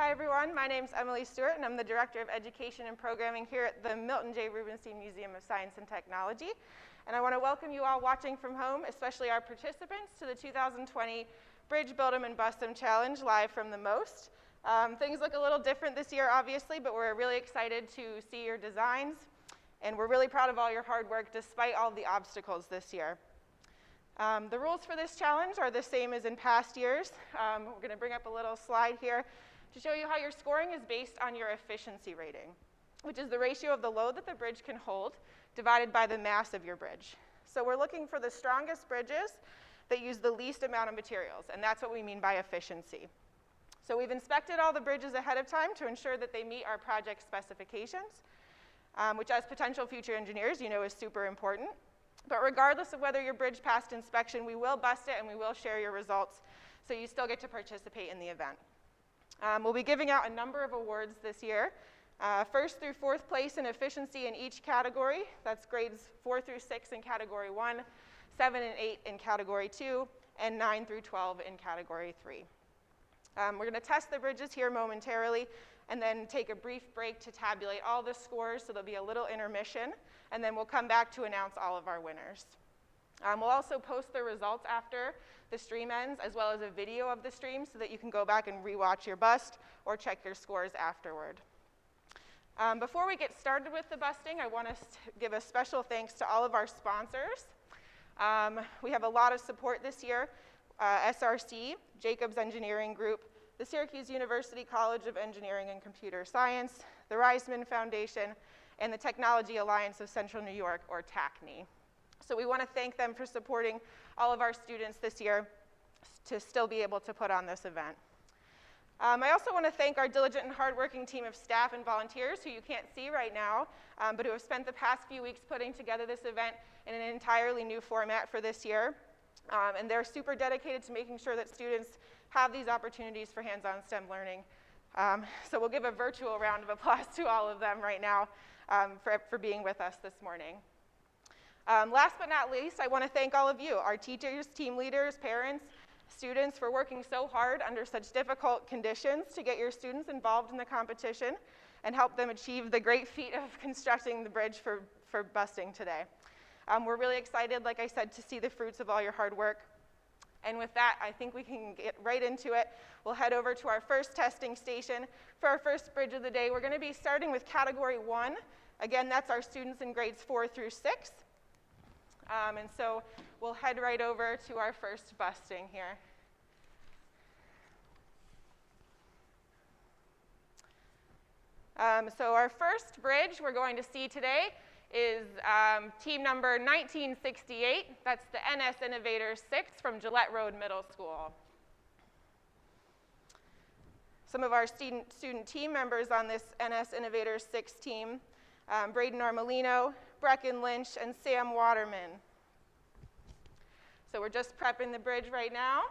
Hi everyone, my name is Emily Stewart and I'm the Director of Education and Programming here at the Milton J. Rubenstein Museum of Science and Technology. And I want to welcome you all watching from home, especially our participants, to the 2020 Bridge Build 'em and Bust 'em Challenge live from the MOST. Things look a little different this year, obviously, but we're really excited to see your designs. And we're really proud of all your hard work despite all the obstacles this year. The rules for this challenge are the same as in past years. We're going to bring up a little slide here to show you how your scoring is based on your efficiency rating, which is the ratio of the load that the bridge can hold divided by the mass of your bridge. So we're looking for the strongest bridges that use the least amount of materials, and that's what we mean by efficiency. So we've inspected all the bridges ahead of time to ensure that they meet our project specifications, which as potential future engineers, you know is super important. But regardless of whether your bridge passed inspection, we will bust it and we will share your results, so you still get to participate in the event. We'll be giving out a number of awards this year. First through fourth place in efficiency in each category. That's grades 4 through 6 in category 1, 7 and 8 in category 2, and 9 through 12 in category 3. We're going to test the bridges here momentarily and then take a brief break to tabulate all the scores, so there'll be a little intermission, and then we'll come back to announce all of our winners. We'll also post the results after the stream ends, as well as a video of the stream so that you can go back and rewatch your bust or check your scores afterward. Before we get started with the busting, I want to give a special thanks to all of our sponsors. We have a lot of support this year. SRC, Jacobs Engineering Group, the Syracuse University College of Engineering and Computer Science, the Reisman Foundation, and the Technology Alliance of Central New York, or TACNY. So we want to thank them for supporting all of our students this year to still be able to put on this event. I also want to thank our diligent and hardworking team of staff and volunteers who you can't see right now, but who have spent the past few weeks putting together this event in an entirely new format for this year. And they're super dedicated to making sure that students have these opportunities for hands-on STEM learning. So we'll give a virtual round of applause to all of them right now for being with us this morning. Last but not least, I want to thank all of you, our teachers, team leaders, parents, students, for working so hard under such difficult conditions to get your students involved in the competition and help them achieve the great feat of constructing the bridge for busting today. We're really excited, like I said, to see the fruits of all your hard work. And with that, I think we can get right into it. We'll head over to our first testing station. For our first bridge of the day, we're going to be starting with category 1. Again, that's our students in grades 4 through 6. And so we'll head right over to our first busting here. So our first bridge we're going to see today is team number 1968. That's the NS Innovators 6 from Gillette Road Middle School. Some of our student team members on this NS Innovators 6 team, Braden Armelino, Brecken Lynch, and Sam Waterman. So we're just prepping the bridge right now.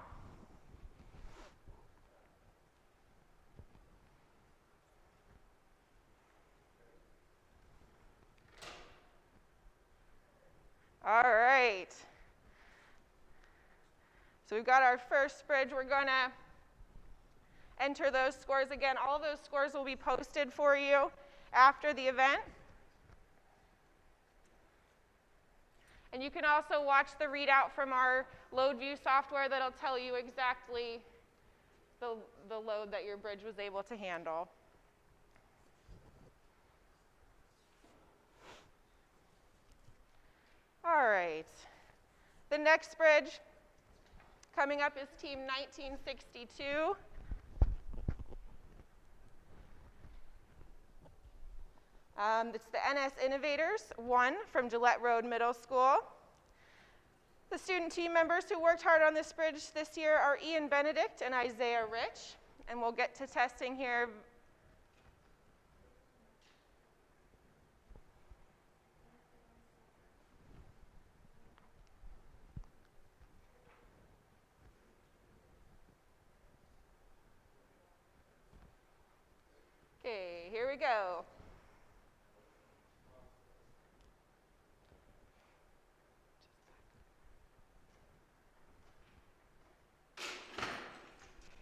All right. So we've got our first bridge. We're going to enter those scores again. All those scores will be posted for you after the event. And you can also watch the readout from our load view software that'll tell you exactly the load that your bridge was able to handle. All right. The next bridge coming up is team 1962. It's the NS Innovators 1 from Gillette Road Middle School. The student team members who worked hard on this bridge this year are Ian Benedict and Isaiah Rich, and we'll get to testing here. Okay, here we go.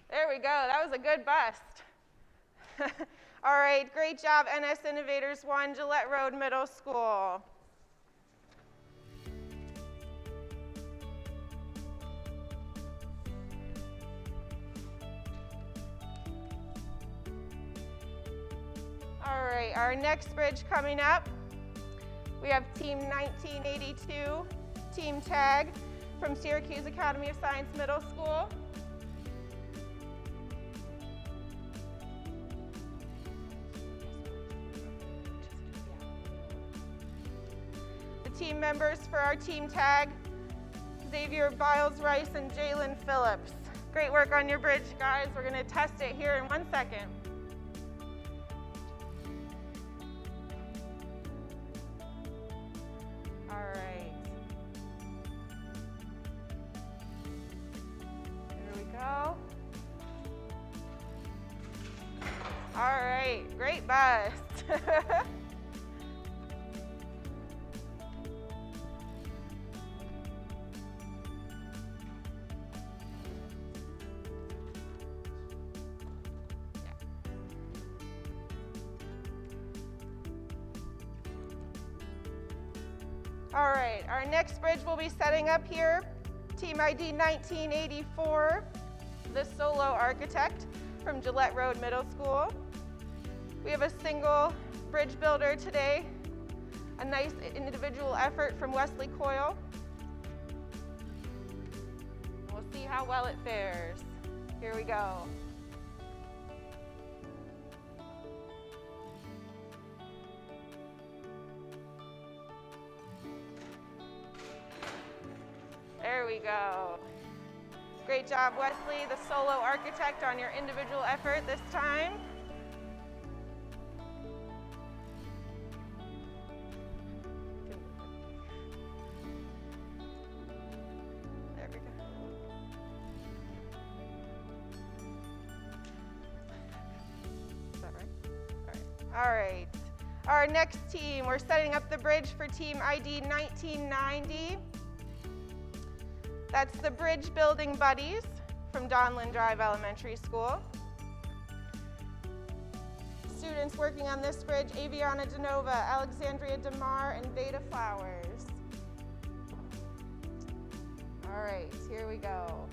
There we go. That was a good bust. All right, great job, NS Innovators 1, Gillette Road Middle School. All right, our next bridge coming up, we have Team 1982, Team Tag from Syracuse Academy of Science Middle School. The team members for our Team Tag, Xavier Biles-Rice and Jalen Phillips. Great work on your bridge, guys. We're going to test it here in 1 second. All right. Here we go. All right, great bust. All right, our next bridge we'll be setting up here, Team ID 1984, the Solo Architect from Gillette Road Middle School. We have a single bridge builder today, a nice individual effort from Wesley Coyle. We'll see how well it fares. Here we go. There we go. Great job, Wesley, the Solo Architect, on your individual effort this time. There we go. Is that right? All right. Our next team, we're setting up the bridge for Team ID 1990. That's the Bridge Building Buddies from Donlin Drive Elementary School. Students working on this bridge, Aviana DeNova, Alexandria DeMar, and Veda Flowers. All right, here we go.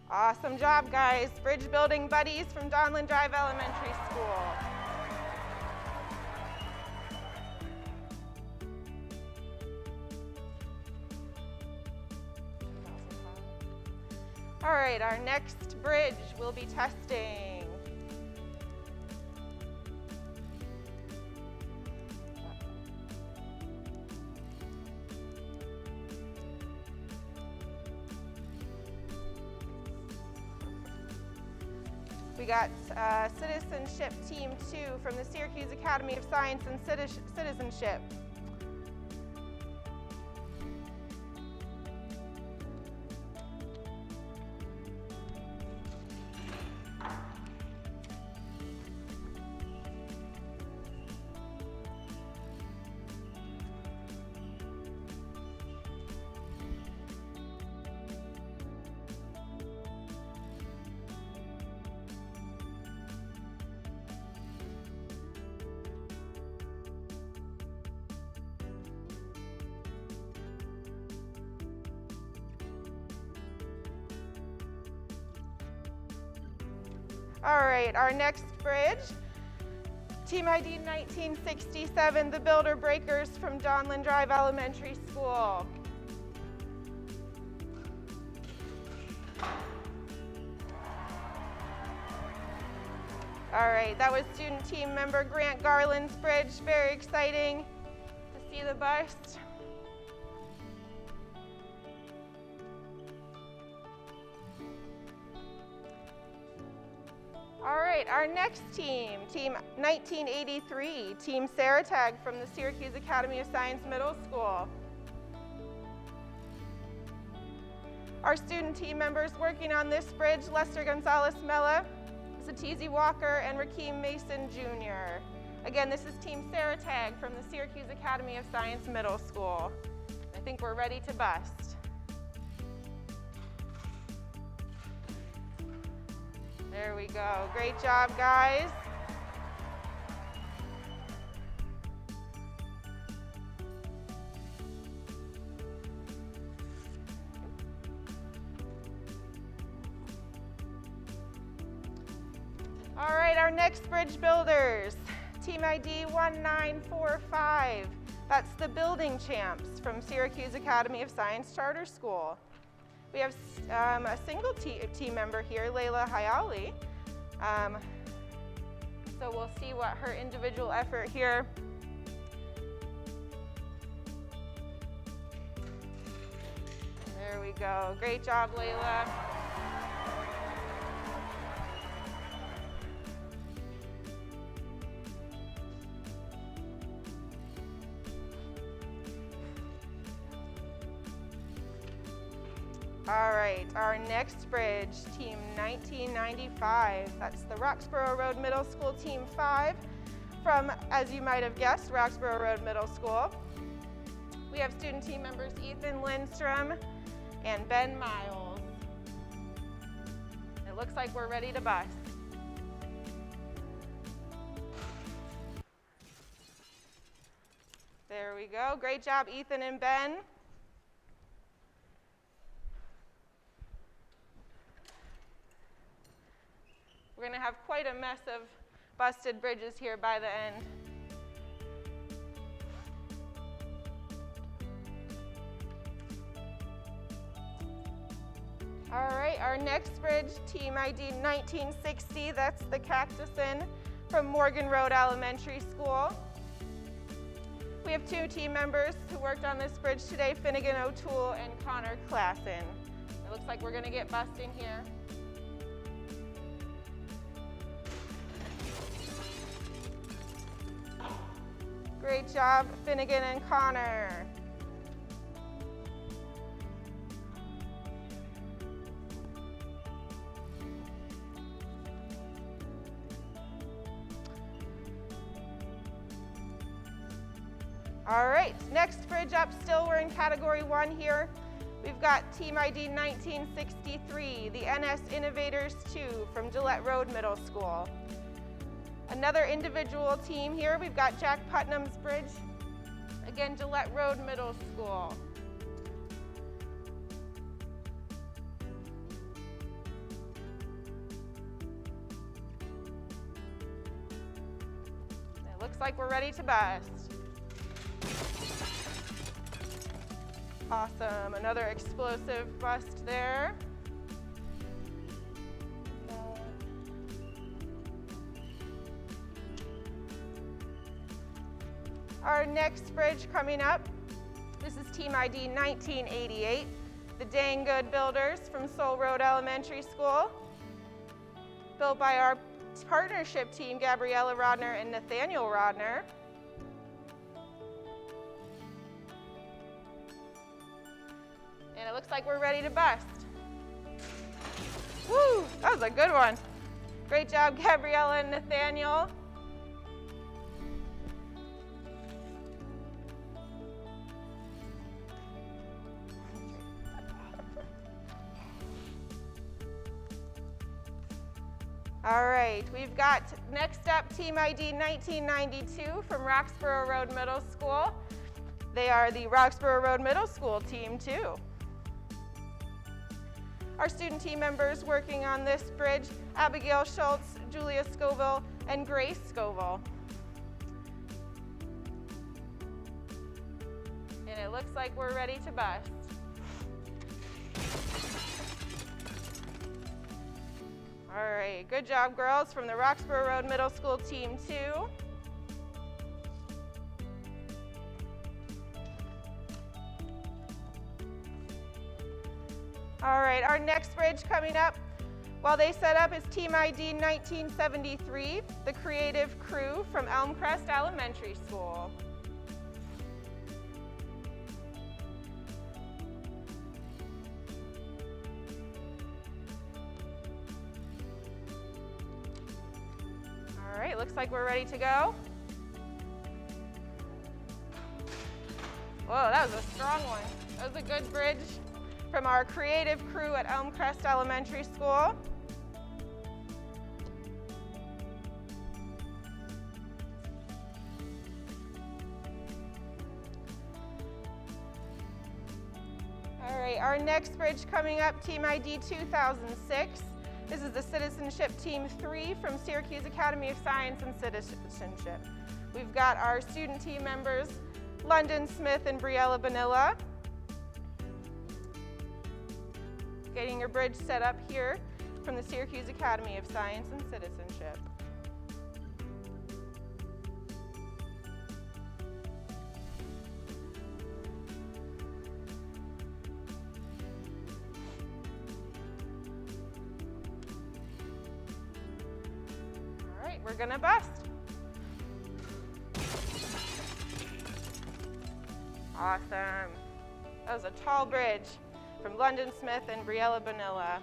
Awesome job, guys. Bridge Building Buddies from Donlin Drive Elementary School. All right, our next bridge we'll be testing. We got Citizenship Team 2 from the Syracuse Academy of Science and Citizenship. All right, our next bridge, Team ID 1967, the Builder Breakers from Donlin Drive Elementary School. All right, that was student team member Grant Garland's bridge. Very exciting to see the bust. All right, our next team, Team 1983, Team Saratag from the Syracuse Academy of Science Middle School. Our student team members working on this bridge, Lester Gonzalez Mella, Satizi Walker, and Rakeem Mason Jr. Again, this is Team Saratag from the Syracuse Academy of Science Middle School. I think we're ready to bust. There we go. Great job, guys. All right, our next bridge builders, Team ID 1945. That's the building champs from Syracuse Academy of Science Charter School. We have a single team member here, Layla Hayali. So we'll see what her individual effort here. There we go. Great job, Layla. All right, our next bridge, Team 1995. That's the Roxborough Road Middle School Team 5 from, as you might have guessed, Roxborough Road Middle School. We have student team members Ethan Lindstrom and Ben Miles. It looks like we're ready to bust. There we go. Great job, Ethan and Ben. We're going to have quite a mess of busted bridges here by the end. All right, our next bridge, Team ID 1960, that's the Cactus Inn from Morgan Road Elementary School. We have two team members who worked on this bridge today, Finnegan O'Toole and Connor Klassen. It looks like we're going to get busting here. Great job, Finnegan and Connor. All right, next bridge up, still we're in category 1 here. We've got Team ID 1963, the NS Innovators 2 from Gillette Road Middle School. Another individual team here, we've got Jack Putnam's bridge, again, Gillette Road Middle School. It looks like we're ready to bust. Awesome, another explosive bust there. Our next bridge coming up, this is Team ID 1988, the Dang Good Builders from Soul Road Elementary School, built by our partnership team, Gabriella Rodner and Nathaniel Rodner. And it looks like we're ready to bust. Woo, that was a good one. Great job, Gabriella and Nathaniel. All right, we've got next up Team ID 1992 from Roxborough Road Middle School. They are the Roxborough Road Middle School Team 2. Our student team members working on this bridge, Abigail Schultz, Julia Scoville, and Grace Scoville. And it looks like we're ready to bust. All right, good job, girls, from the Roxborough Road Middle School Team 2. All right, our next bridge coming up, while they set up, is Team ID 1973, the Creative Crew from Elmcrest Elementary School. All right, looks like we're ready to go. Whoa, that was a strong one. That was a good bridge from our creative crew at Elmcrest Elementary School. All right, our next bridge coming up, Team ID 2006. This is the Citizenship Team 3 from Syracuse Academy of Science and Citizenship. We've got our student team members, London Smith and Briella Bonilla. Getting your bridge set up here from the Syracuse Academy of Science and Citizenship. All right, we're gonna bust. Awesome. That was a tall bridge from London Smith and Briella Bonilla.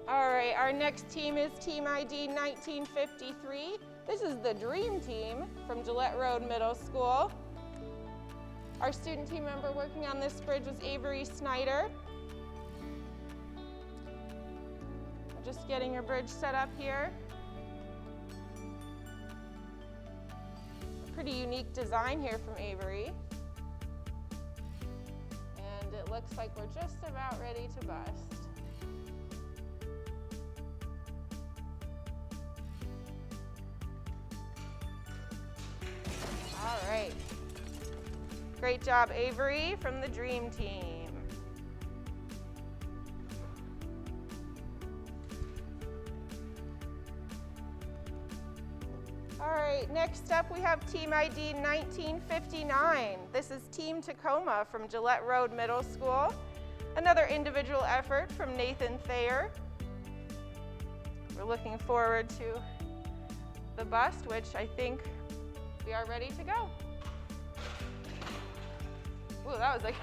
All right, our next team is Team ID 1953. This is the Dream Team from Gillette Road Middle School. Our student team member working on this bridge was Avery Snyder. Just getting your bridge set up here. Pretty unique design here from Avery. And it looks like we're just about ready to bust. All right. Great job, Avery, from the Dream Team. All right, next up we have Team ID 1959. This is Team Tacoma from Gillette Road Middle School. Another individual effort from Nathan Thayer. We're looking forward to the bust, which I think we are ready to go. Ooh, that was like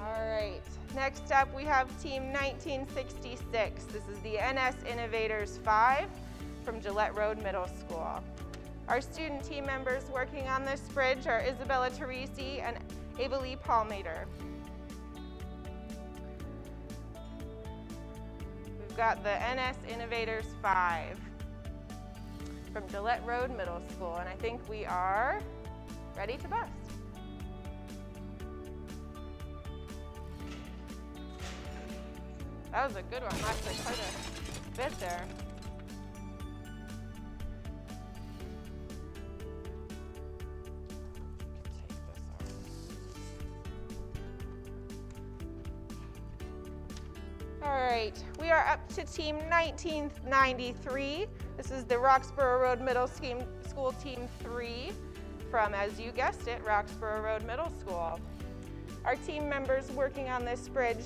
All right, next up we have Team 1966. This is the NS Innovators 5 from Gillette Road Middle School. Our student team members working on this bridge are Isabella Teresi and Ava Lee Palmater. We've got the NS Innovators 5 from Gillette Road Middle School, and I think we are ready to bust. That was a good one, actually quite a bit there. All right, we are up to Team 1993. This is the Roxborough Road Middle School Team 3 from, as you guessed it, Roxborough Road Middle School. Our team members working on this bridge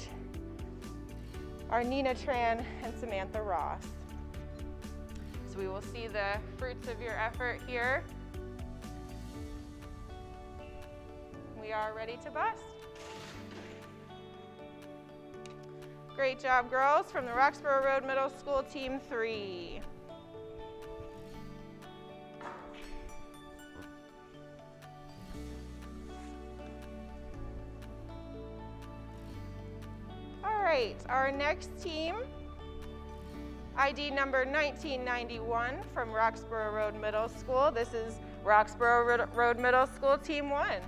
are Nina Tran and Samantha Ross. So we will see the fruits of your effort here. We are ready to bust. Great job, girls, from the Roxborough Road Middle School Team 3. All right, our next team, ID number 1991 from Roxborough Road Middle School. This is Roxborough Road Middle School Team 1. I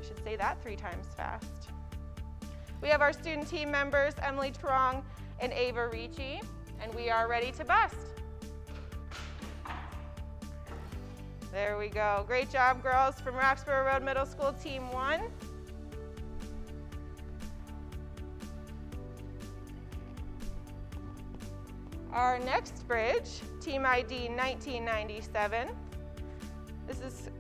should say that 3 times fast. We have our student team members, Emily Trong and Ava Ricci, and we are ready to bust. There we go. Great job, girls, from Roxborough Road Middle School Team 1. Our next bridge, Team ID 1997. This is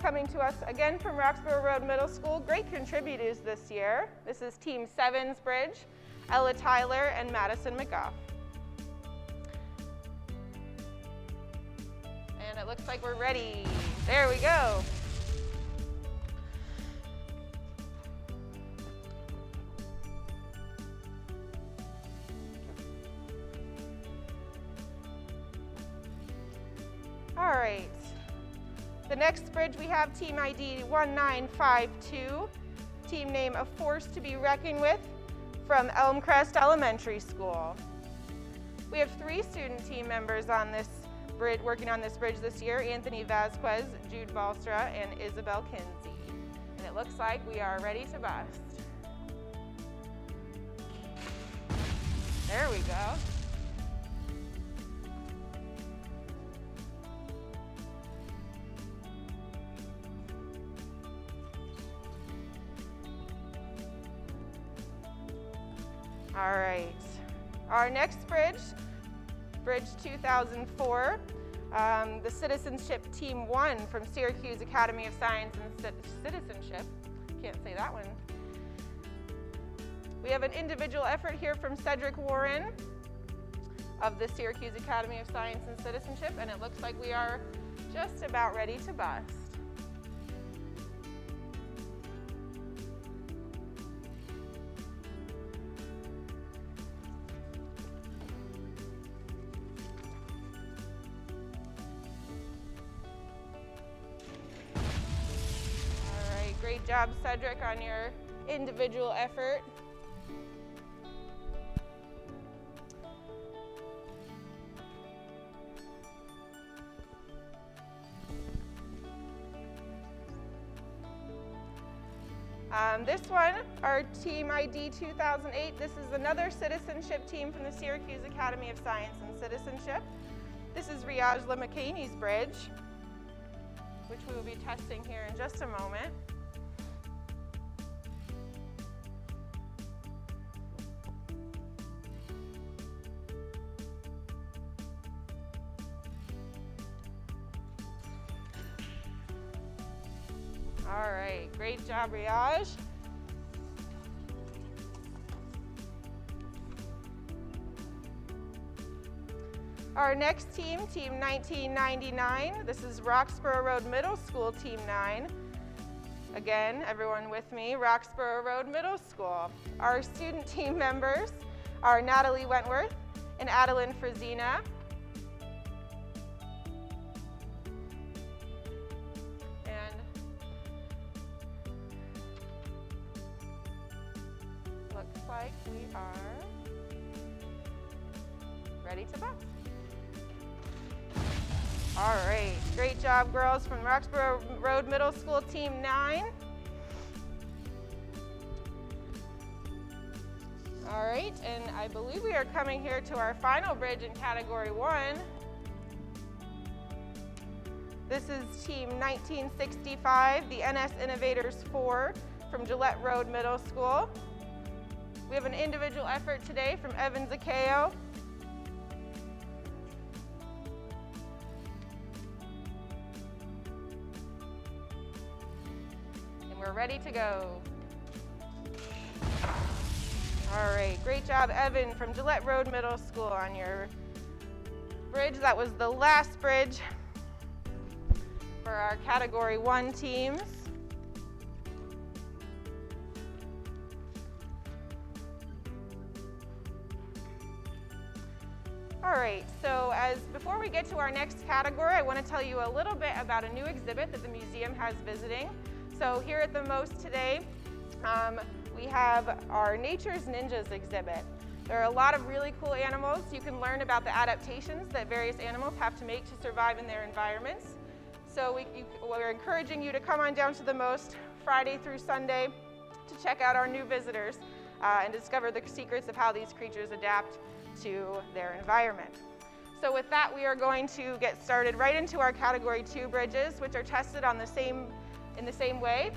coming to us again from Roxborough Road Middle School. Great contributors this year. This is Team 7's bridge, Ella Tyler and Madison McGough. And it looks like we're ready. There we go. All right. The next bridge we have team ID 1952, team name A Force to be Reckoned With from Elmcrest Elementary School. We have 3 student team members on this bridge, working on this bridge this year: Anthony Vasquez, Jude Balstra, and Isabel Kinsey. And it looks like we are ready to bust. There we go. All right, our next bridge, Bridge 2004, the Citizenship Team 1 from Syracuse Academy of Science and Citizenship. Can't say that one. We have an individual effort here from Cedric Warren of the Syracuse Academy of Science and Citizenship, and it looks like we are just about ready to bust. Great job, Cedric, on your individual effort. This one, our team ID 2008, this is another citizenship team from the Syracuse Academy of Science and Citizenship. This is Riaj Lamakani's bridge, which we will be testing here in just a moment. All right, great job, Riaj. Our next team, Team 1999, this is Roxborough Road Middle School, Team 9. Again, everyone with me, Roxborough Road Middle School. Our student team members are Natalie Wentworth and Adeline Frazina. Looks like we are ready to bust. All right, great job, girls, from Roxborough Road Middle School, Team 9. All right, and I believe we are coming here to our final bridge in Category 1. This is Team 1965, the NS Innovators 4 from Gillette Road Middle School. We have an individual effort today from Evan Zakeo. And we're ready to go. All right, great job, Evan from Gillette Road Middle School, on your bridge. That was the last bridge for our Category 1 teams. All right, so before we get to our next category, I want to tell you a little bit about a new exhibit that the museum has visiting. So here at the MOST today, we have our Nature's Ninjas exhibit. There are a lot of really cool animals. You can learn about the adaptations that various animals have to make to survive in their environments. So we're encouraging you to come on down to the MOST Friday through Sunday to check out our new visitors and discover the secrets of how these creatures adapt to their environment. So with that, we are going to get started right into our Category 2 bridges, which are tested in the same way.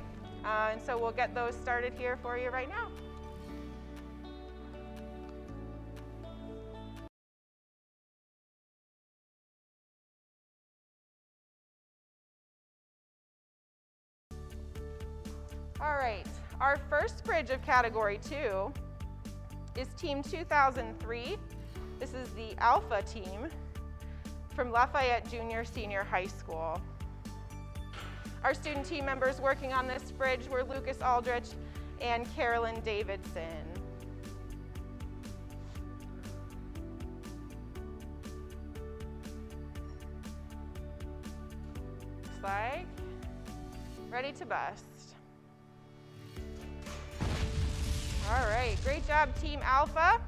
And so we'll get those started here for you right now. All right, our first bridge of Category 2 is Team 2003. This is the Alpha team from Lafayette Junior Senior High School. Our student team members working on this bridge were Lucas Aldrich and Carolyn Davidson. like. Ready to bust. All right, great job, Team Alpha.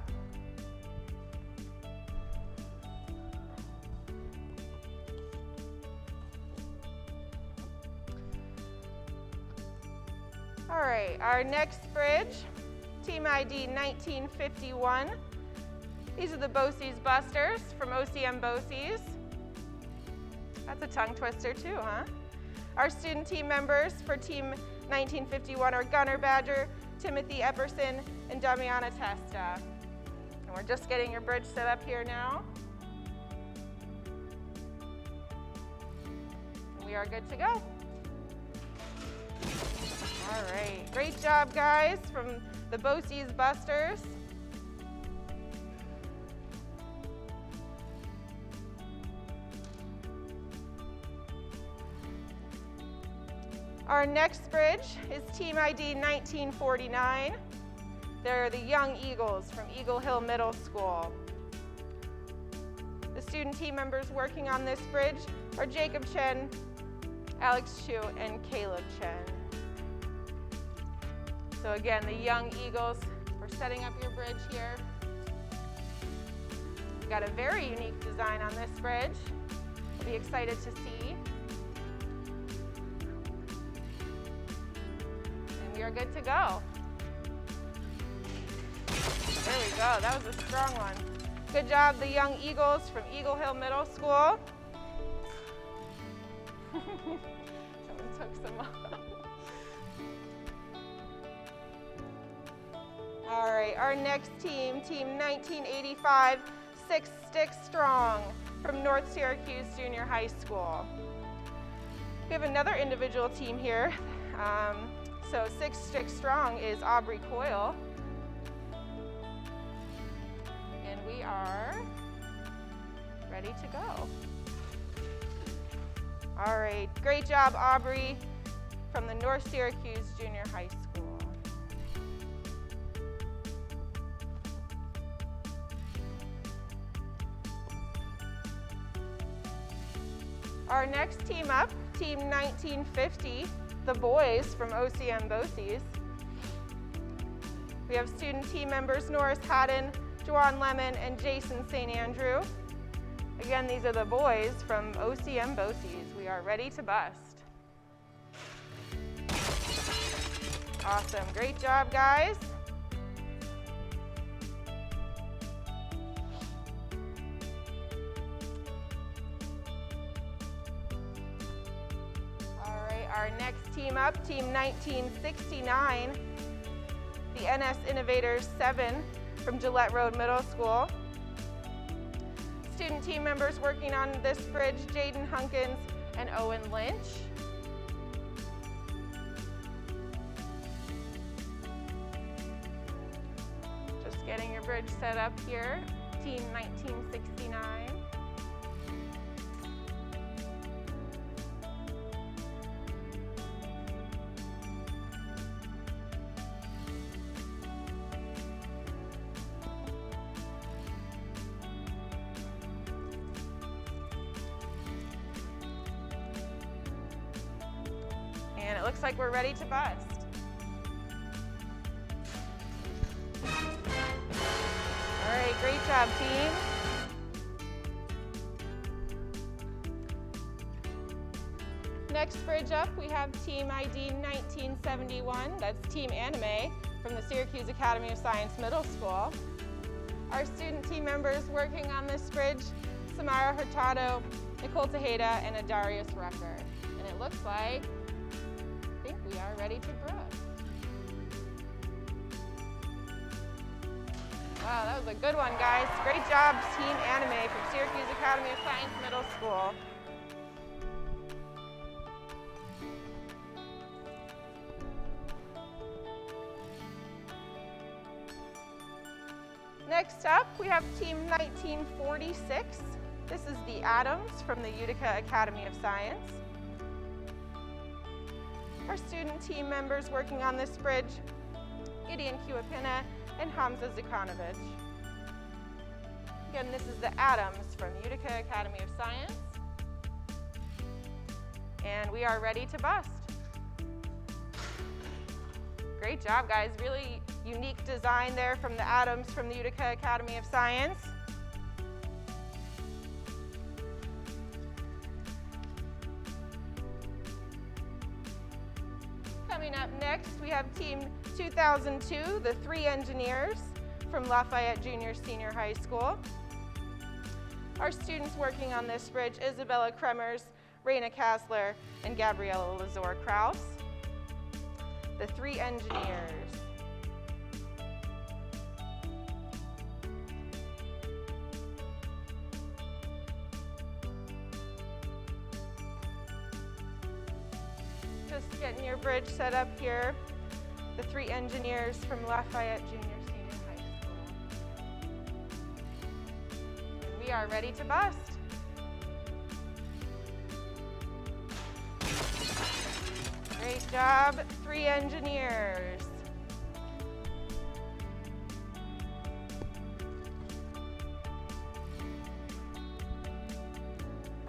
All right, our next bridge, Team ID 1951. These are the BOCES Busters from OCM BOCES. That's a tongue twister too, huh? Our student team members for Team 1951 are Gunnar Badger, Timothy Epperson, and Damiana Testa. And we're just getting your bridge set up here now. And we are good to go. All right, great job, guys, from the BOCES Busters. Our next bridge is Team ID 1949. They're the Young Eagles from Eagle Hill Middle School. The student team members working on this bridge are Jacob Chen, Alex Chu, and Caleb Chen. So again, the Young Eagles, we're setting up your bridge here. We've got a very unique design on this bridge. We'll be excited to see. We are good to go. There we go, that was a strong one. Good job, the Young Eagles from Eagle Hill Middle School. Someone took some off. All right, our next team, Team 1985, 6 Stick Strong from North Syracuse Junior High School. We have another individual team here. So 6 Stick Strong is Aubrey Coyle. And we are ready to go. All right, great job, Aubrey, from the North Syracuse Junior High School. Our next team up, Team 1950. The boys from OCM BOCES. We have student team members Norris Haddon, Juwan Lemon, and Jason St. Andrew. Again, these are the boys from OCM BOCES. We are ready to bust. Awesome, great job, guys. Our next team up, Team 1969, the NS Innovators 7 from Gillette Road Middle School. Student team members working on this bridge, Jaden Hunkins and Owen Lynch. Just getting your bridge set up here, Team 1969. And it looks like we're ready to bust. All right, great job, team. Next bridge up, we have Team ID 1971. That's Team Anime from the Syracuse Academy of Science Middle School. Our student team members working on this bridge, Samara Hurtado, Nicole Tejeda, and Adarius Rucker. And it looks like we are ready to bust. Wow, that was a good one, guys. Great job, Team Anime from Syracuse Academy of Science Middle School. Next up, we have Team 1946. This is the Adams from the Utica Academy of Science. Our student team members working on this bridge, Gideon Kiwapina and Hamza Zukanovich. Again, this is the Adams from Utica Academy of Science. And we are ready to bust. Great job, guys. Really unique design there from the Adams from the Utica Academy of Science. Coming up next, we have Team 2002, the 3 engineers from Lafayette Junior Senior High School. Our students working on this bridge, Isabella Kremers, Raina Kassler, and Gabriella Lazor-Kraus. The 3 engineers. Just getting your bridge set up here. The 3 engineers from Lafayette Junior Senior High School. And we are ready to bust. Great job, 3 engineers.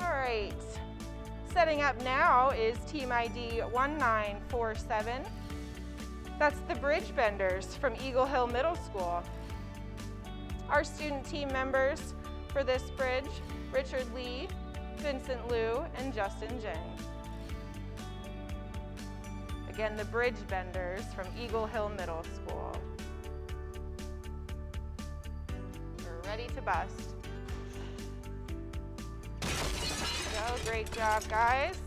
All right, setting up now is Team ID 1947. That's the bridge benders from Eagle Hill Middle School. Our student team members for this bridge, Richard Lee, Vincent Liu, and Justin Jing. Again, the bridge benders from Eagle Hill Middle School. We're ready to bust. Great job, guys.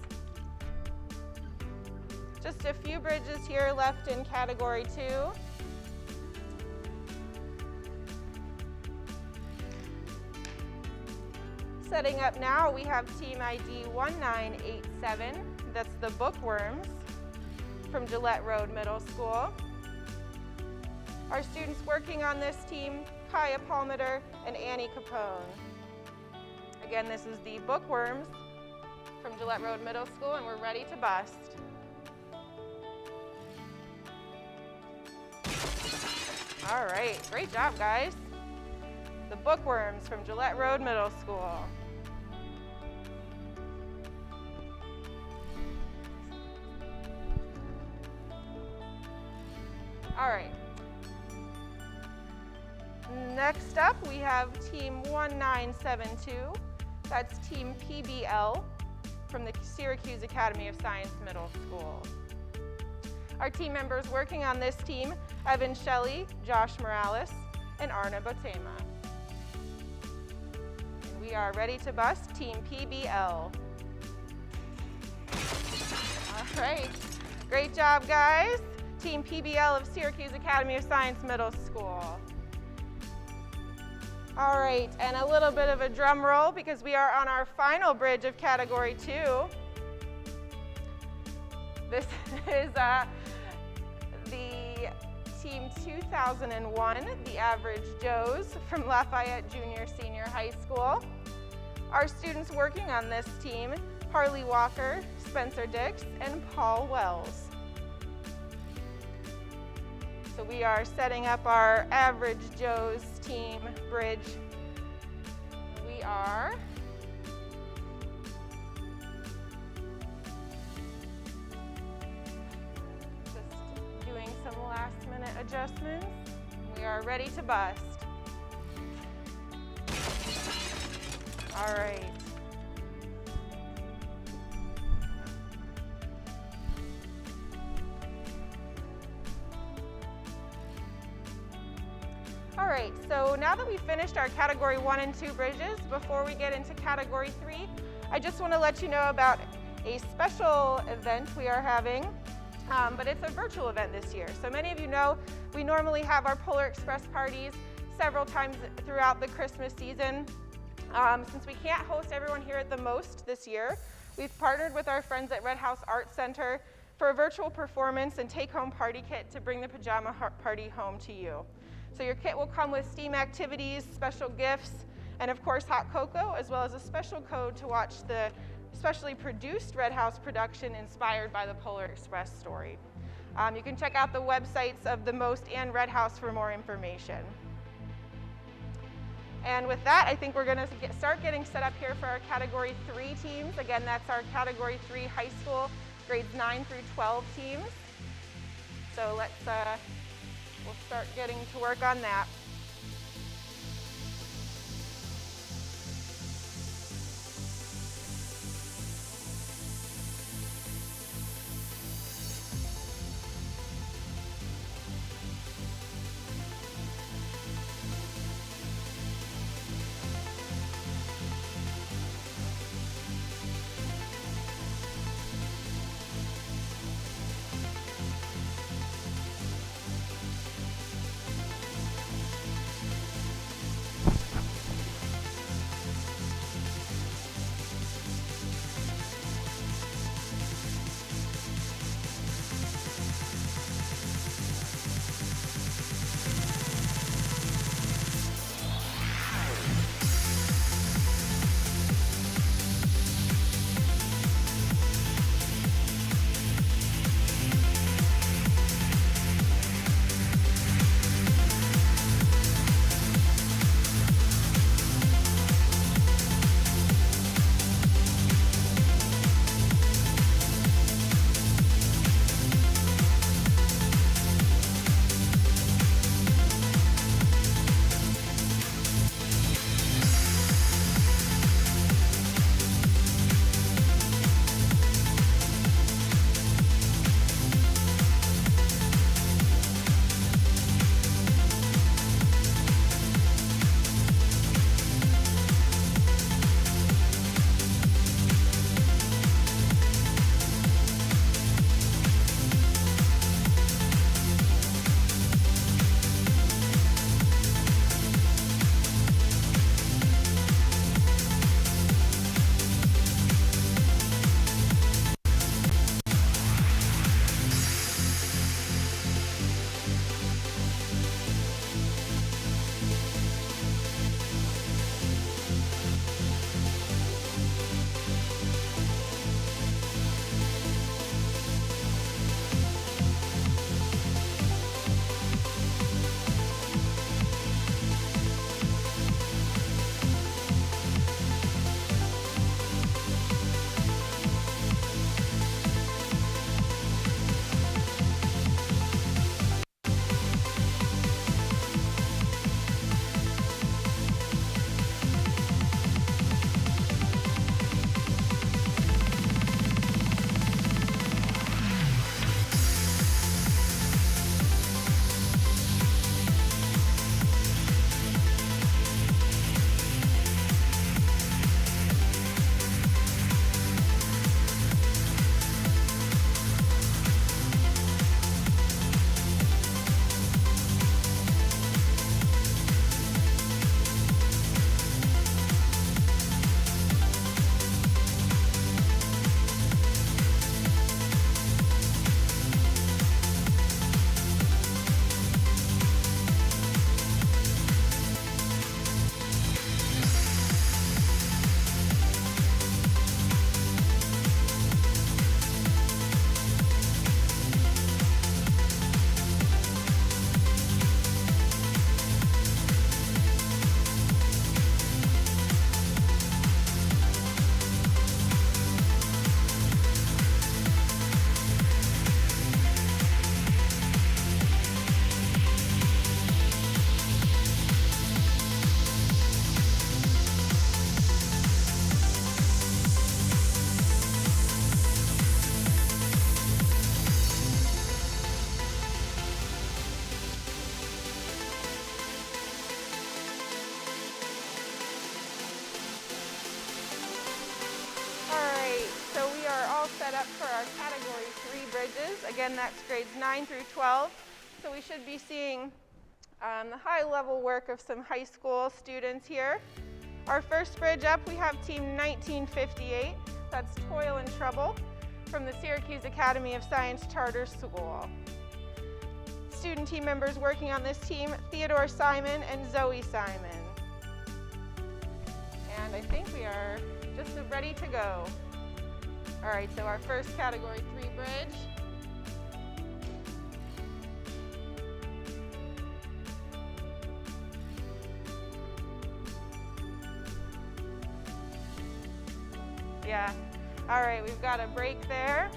Just a few bridges here left in category 2. Setting up now, we have Team ID 1987. That's the bookworms from Gillette Road Middle School. Our students working on this team, Kaya Palmeter and Annie Capone. Again, this is the bookworms from Gillette Road Middle School, and we're ready to bust. All right, great job, guys. The bookworms from Gillette Road Middle School. All right. Next up, we have Team 1972. That's Team PBL from the Syracuse Academy of Science Middle School. Our team members working on this team, Evan Shelley, Josh Morales, and Arna Botema. And we are ready to bust Team PBL. All right, great job, guys. Team PBL of Syracuse Academy of Science Middle School. All right, and a little bit of a drum roll because we are on our final bridge of category 2. This is the Team 2001, the Average Joes from Lafayette Junior Senior High School. Our students working on this team, Harley Walker, Spencer Dix, and Paul Wells. So we are setting up our Average Joes team bridge. We are just doing some last minute adjustments. We are ready to bust. All right. All right, so now that we've finished our category 1 and 2 bridges, before we get into category 3, I just want to let you know about a special event we are having, but it's a virtual event this year. So many of you know we normally have our Polar Express parties several times throughout the Christmas season. Since we can't host everyone here at the Most this year, we've partnered with our friends at Red House Art Center for a virtual performance and take-home party kit to bring the pajama party home to you. So your kit will come with STEAM activities, special gifts, and of course hot cocoa, as well as a special code to watch the specially produced Red House production inspired by the Polar Express story. You can check out the websites of the Most and Red House for more information. And with that, I think we're going to start getting set up here for our Category 3 teams. Again, that's our Category 3 high school, grades 9 through 12 teams. So we'll start getting to work on that. set up for our Category 3 bridges. Again, that's grades 9 through 12. So we should be seeing the high-level work of some high school students here. Our first bridge up, we have Team 1958. That's Toil and Trouble from the Syracuse Academy of Science Charter School. Student team members working on this team, Theodore Simon and Zoe Simon. And I think we are just ready to go. All right, so our first Category 3 bridge. Yeah. All right, we've got a break there.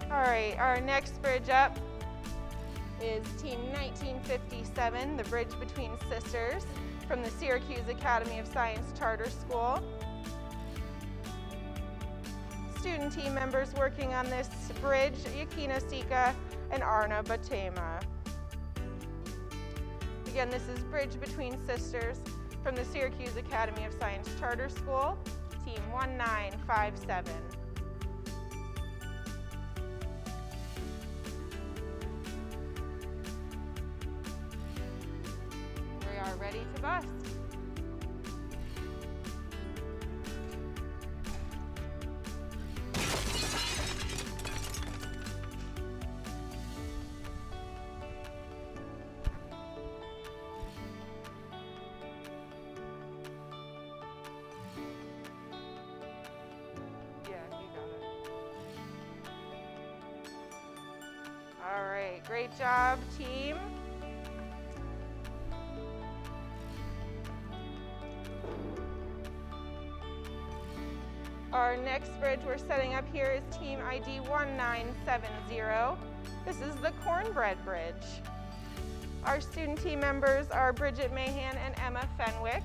All right, our next bridge up is Team 1957, the Bridge Between Sisters, from the Syracuse Academy of Science Charter School. Student team members working on this bridge, Yakina Sika and Arna Batema. Again, this is Bridge Between Sisters from the Syracuse Academy of Science Charter School, Team 1957. We are ready to bust. All right, great job, team. Our next bridge we're setting up here is Team ID 1970. This is the Cornbread Bridge. Our student team members are Bridget Mahan and Emma Fenwick.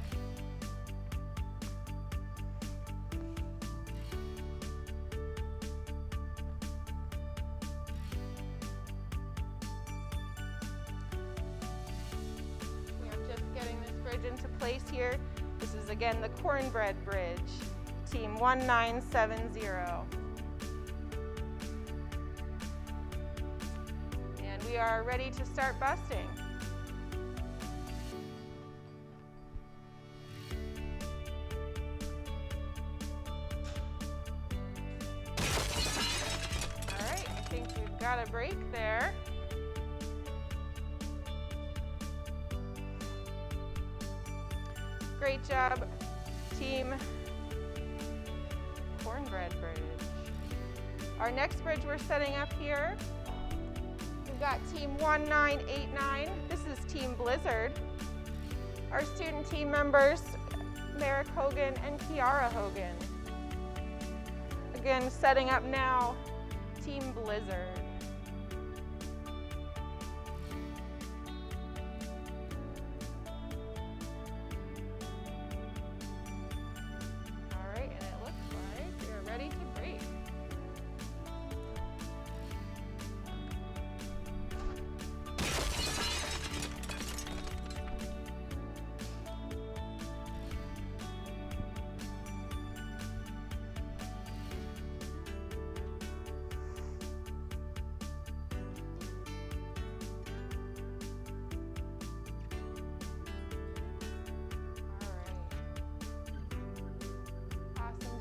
Into place here. This is again the Cornbread Bridge, Team 1970. And we are ready to start busting. All right, I think we've got a break there. Great job, Team Cornbread Bridge. Our next bridge we're setting up here, we've got Team 1989. This is Team Blizzard. Our student team members, Merrick Hogan and Kiara Hogan. Again, setting up now, Team Blizzard.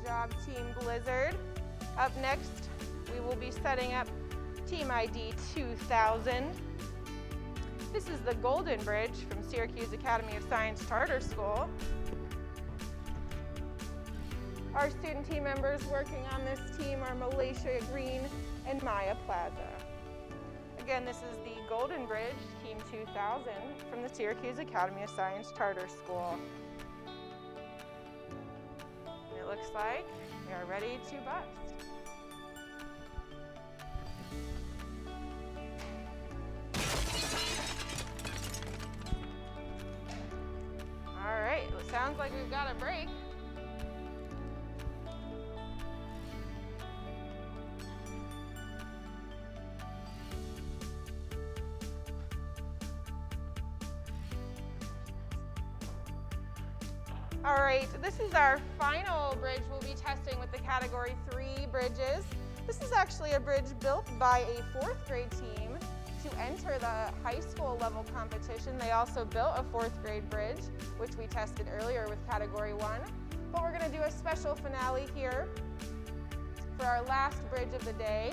Job, Team Blizzard. Up next, we will be setting up Team ID 2000. This is the Golden Bridge from Syracuse Academy of Science Charter School. Our student team members working on this team are Malaysia Green and Maya Plaza. Again, this is the Golden Bridge, Team 2000, from the Syracuse Academy of Science Charter School. Looks like we are ready to bust. All right, well, it sounds like we've got a break. All right, this is our final bridge we'll be testing with the Category 3 bridges. This is actually a bridge built by a 4th grade team to enter the high school level competition. They also built a 4th grade bridge, which we tested earlier with Category 1. But we're gonna do a special finale here for our last bridge of the day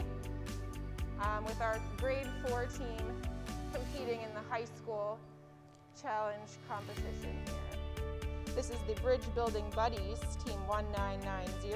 with our grade 4 team competing in the high school challenge competition here. This is the Bridge Building Buddies, Team 1990.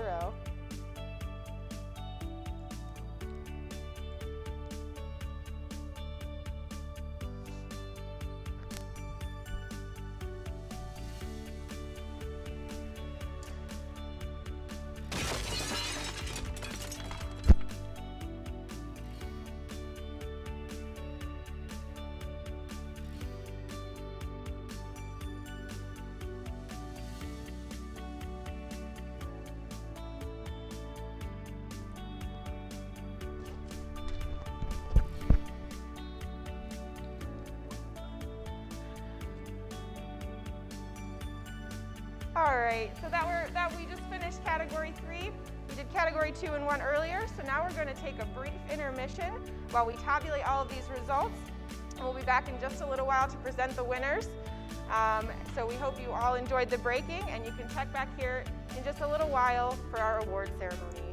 All right, so we just finished category 3. We did category 2 and 1 earlier, so now we're going to take a brief intermission while we tabulate all of these results. And we'll be back in just a little while to present the winners. So we hope you all enjoyed the breaking, and you can check back here in just a little while for our award ceremony.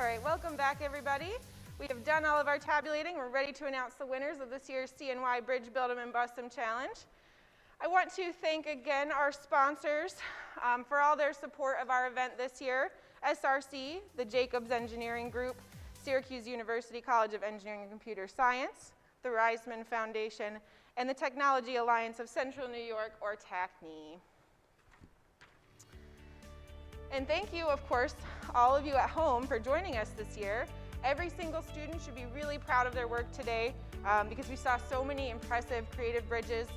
All right, welcome back, everybody. We have done all of our tabulating. We're ready to announce the winners of this year's CNY Bridge Build 'em and Bust 'em Challenge. I want to thank again our sponsors for all their support of our event this year: SRC, the Jacobs Engineering Group, Syracuse University College of Engineering and Computer Science, the Reisman Foundation, and the Technology Alliance of Central New York, or TACNY. And thank you, of course, all of you at home for joining us this year. Every single student should be really proud of their work today because we saw so many impressive creative bridges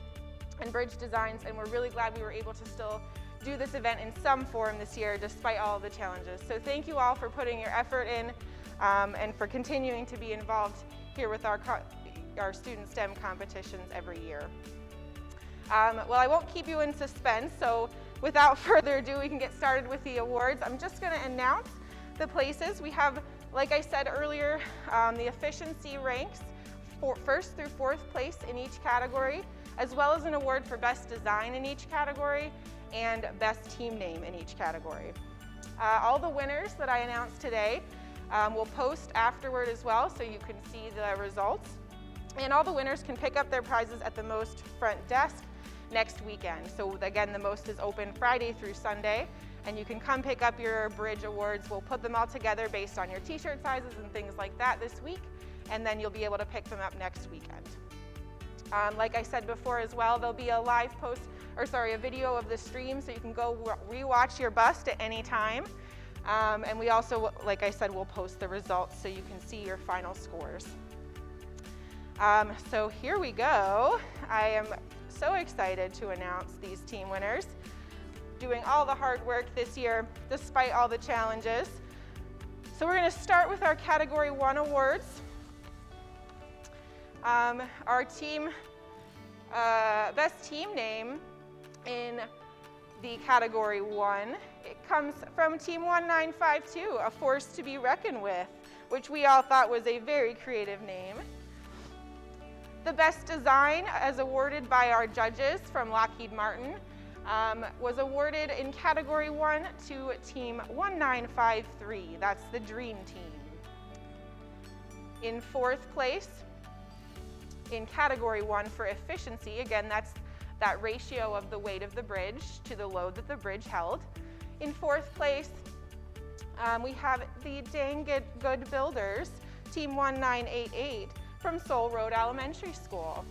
and bridge designs, and we're really glad we were able to still do this event in some form this year despite all of the challenges. So thank you all for putting your effort in and for continuing to be involved here with our student STEM competitions every year. Well, I won't keep you in suspense, so without further ado, we can get started with the awards. I'm just going to announce the places. We have, like I said earlier, the efficiency ranks for first through fourth place in each category, as well as an award for best design in each category and best team name in each category. All the winners that I announced today will post afterward as well, so you can see the results. And all the winners can pick up their prizes at the Most front desk next weekend. So again, the Most is open Friday through Sunday, and you can come pick up your bridge awards. We'll put them all together based on your t-shirt sizes and things like that this week, and then you'll be able to pick them up next weekend. Like I said before as well, there'll be a live a video of the stream, so you can go rewatch your bust at any time. And we also, like I said, will post the results so you can see your final scores. So here we go. I am so excited to announce these team winners, doing all the hard work this year despite all the challenges. So we're going to start with our Category 1 awards. Our team, best team name in the Category 1, it comes from Team 1952, A Force to be Reckoned With, which we all thought was a very creative name. The best design, as awarded by our judges from Lockheed Martin, was awarded in Category 1 to Team 1953. That's the Dream Team. In fourth place, in Category 1 for efficiency, again, that's that ratio of the weight of the bridge to the load that the bridge held. In fourth place, we have the Dang Good Builders, Team 1988 from Soul Road Elementary School.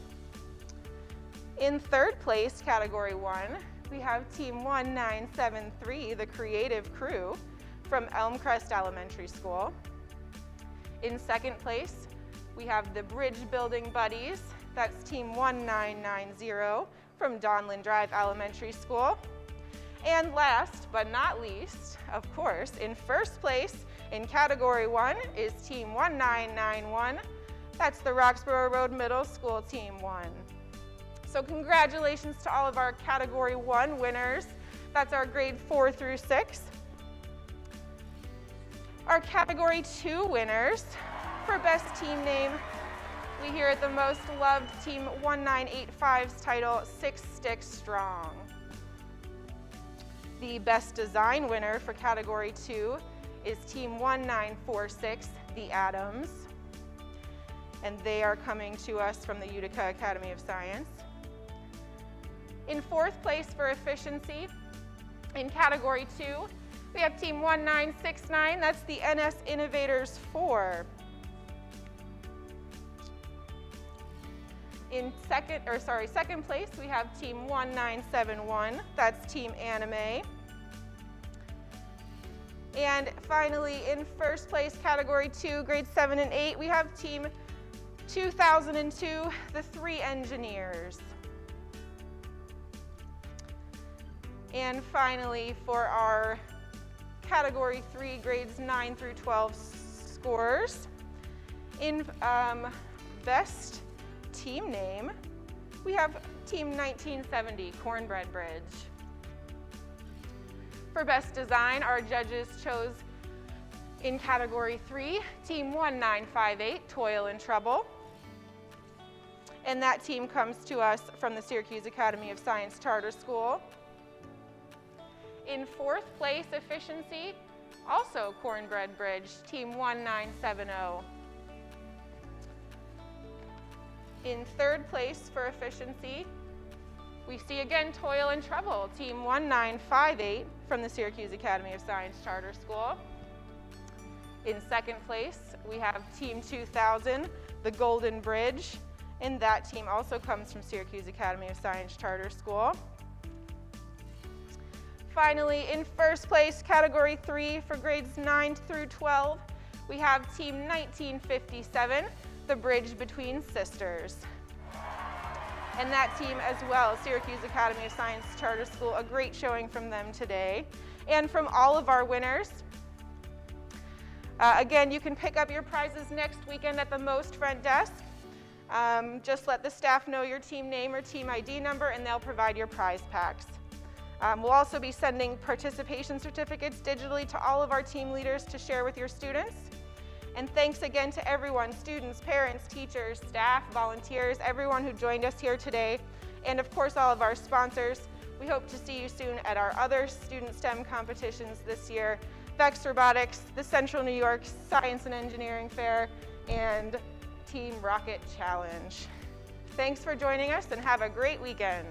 In third place, Category 1, we have Team 1973, the Creative Crew from Elmcrest Elementary School. In second place, we have the Bridge Building Buddies, that's Team 1990 from Donlin Drive Elementary School. And last but not least, of course, in first place in Category 1 is Team 1991, that's the Roxborough Road Middle School Team 1. So congratulations to all of our Category 1 winners. That's our grade 4 through 6. Our Category 2 winners for best team name, we here at the Most Loved Team 1985's title, Six Sticks Strong. The best design winner for Category 2 is Team 1946, The Adams. And they are coming to us from the Utica Academy of Science. In fourth place for efficiency, in Category 2, we have Team 1969, that's the NS Innovators 4. In second place, we have Team 1971, that's Team Anime. And finally, in first place, Category 2, grades 7 and 8, we have Team 2002, the Three Engineers. And finally, for our Category 3, grades 9 through 12 scores, in best team name, we have Team 1970, Cornbread Bridge. For best design, our judges chose in Category 3, Team 1958, Toil and Trouble. And that team comes to us from the Syracuse Academy of Science Charter School. In fourth place, efficiency, Also Cornbread Bridge, Team 1970. In third place for efficiency, we see again Toil and Trouble, Team 1958 from the Syracuse Academy of Science Charter School. In second place, we have Team 2000, the Golden Bridge, and that team also comes from Syracuse Academy of Science Charter School. Finally, in first place, Category 3 for grades 9 through 12, we have Team 1957, the Bridge Between Sisters. And that team as well, Syracuse Academy of Science Charter School, a great showing from them today. And from all of our winners, again, you can pick up your prizes next weekend at the Most front desk. Just let the staff know your team name or team ID number and they'll provide your prize packs. We'll also be sending participation certificates digitally to all of our team leaders to share with your students. And thanks again to everyone, students, parents, teachers, staff, volunteers, everyone who joined us here today, and of course all of our sponsors. We hope to see you soon at our other student STEM competitions this year, VEX Robotics, the Central New York Science and Engineering Fair, and Team Rocket Challenge. Thanks for joining us and have a great weekend.